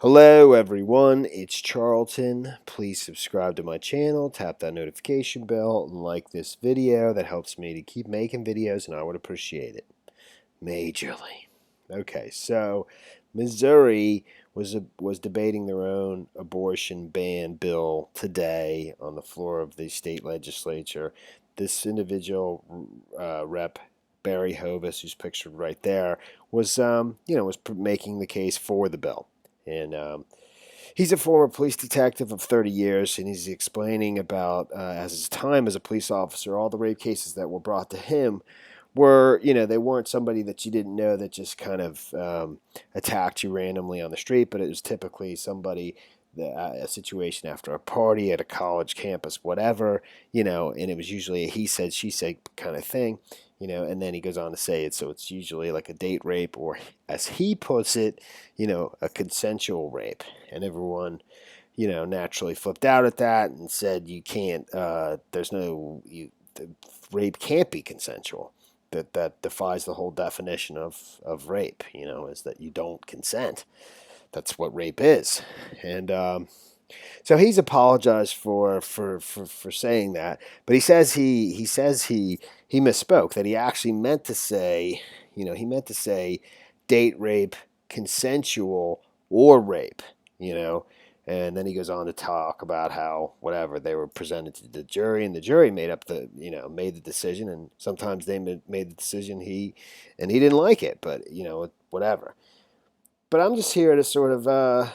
Hello everyone, it's Charlton. Please subscribe to my channel, tap that notification bell, and like this video. That helps me to keep making videos, and I would appreciate it majorly. Okay, so Missouri was debating their own abortion ban bill today on the floor of the state legislature. This individual, Rep. Barry Hovis, who's pictured right there, was making the case for the bill. And he's a former police detective of 30 years, and he's explaining about, as his time as a police officer, all the rape cases that were brought to him were, they weren't somebody that you didn't know that just kind of attacked you randomly on the street, but it was typically somebody, a situation after a party at a college campus, whatever, and it was usually a he said, she said kind of thing. And then he goes on to say it, so it's usually like a date rape, or as he puts it, a consensual rape. And everyone, naturally flipped out at that and said, you can't, the rape can't be consensual. That defies the whole definition of rape, is that you don't consent. That's what rape is. And so he's apologized for saying that, but he says he misspoke, that he actually meant to say, date rape, consensual, or rape, and then he goes on to talk about how whatever they were presented to the jury, and the jury made the decision, and sometimes they made the decision he didn't like it, but whatever. But I'm just here to sort of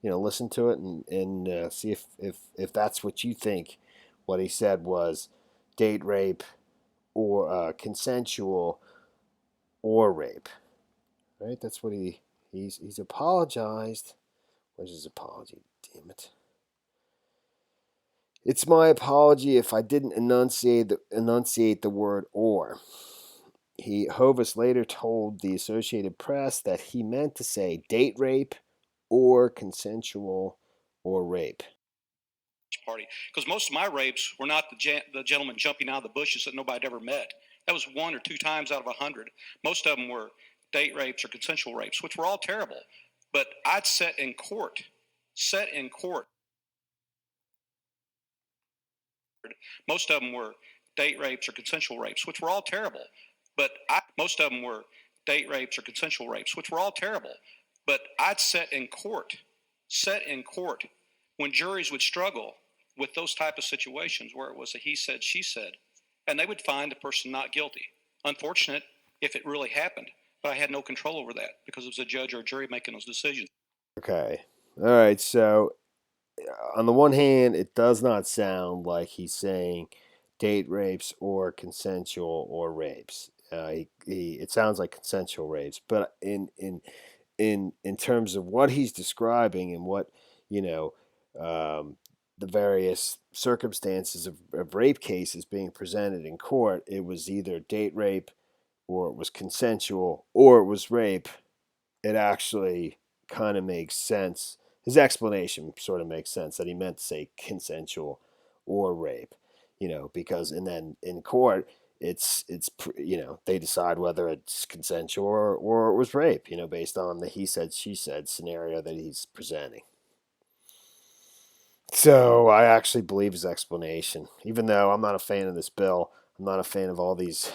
listen to it and see if that's what you think. What he said was date rape or consensual or rape, right? That's what he's apologized. Where's his apology? Damn it! It's my apology if I didn't enunciate the word or. Hovis later told the Associated Press that he meant to say date rape or consensual or rape. Party, because most of my rapes were not the gentleman jumping out of the bushes that nobody had ever met. That was 1 or 2 times out of 100. Most of them were date rapes or consensual rapes, which were all terrible. But I'd set in court. Most of them were date rapes or consensual rapes, which were all terrible. But most of them were date rapes or consensual rapes, which were all terrible. But I'd set in court when juries would struggle with those type of situations where it was a he said, she said, and they would find the person not guilty. Unfortunate if it really happened, but I had no control over that because it was a judge or a jury making those decisions. Okay. All right. So on the one hand, it does not sound like he's saying date rapes or consensual or rapes. It sounds like consensual rapes, but in terms of what he's describing and what the various circumstances of rape cases being presented in court, it was either date rape or it was consensual or it was rape. It actually kind of makes sense. His explanation sort of makes sense that he meant to say consensual or rape, because and then in court it's they decide whether it's consensual or it was rape, based on the he said she said scenario that he's presenting. So I actually believe his explanation, even though I'm not a fan of this bill. I'm not a fan of all these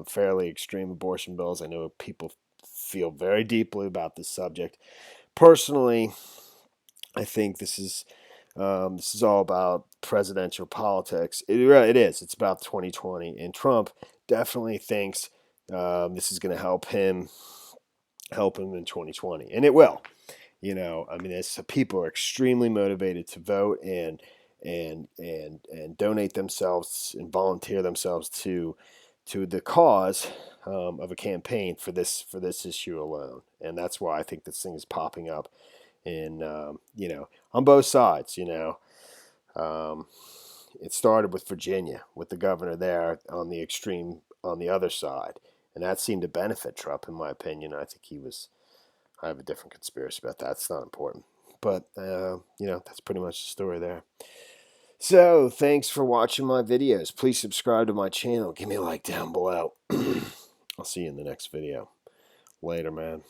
fairly extreme abortion bills. I know people feel very deeply about this subject. Personally, I think this is all about presidential politics. It is. It's about 2020, and Trump definitely thinks this is going to help him in 2020, and it will. I mean, people are extremely motivated to vote and donate themselves and volunteer themselves to the cause of a campaign for this issue alone, and that's why I think this thing is popping up in on both sides. It started with Virginia, with the governor there on the extreme on the other side, and that seemed to benefit Trump, in my opinion. I have a different conspiracy about that. It's not important. But, that's pretty much the story there. So, thanks for watching my videos. Please subscribe to my channel. Give me a like down below. I'll see you in the next video. Later, man.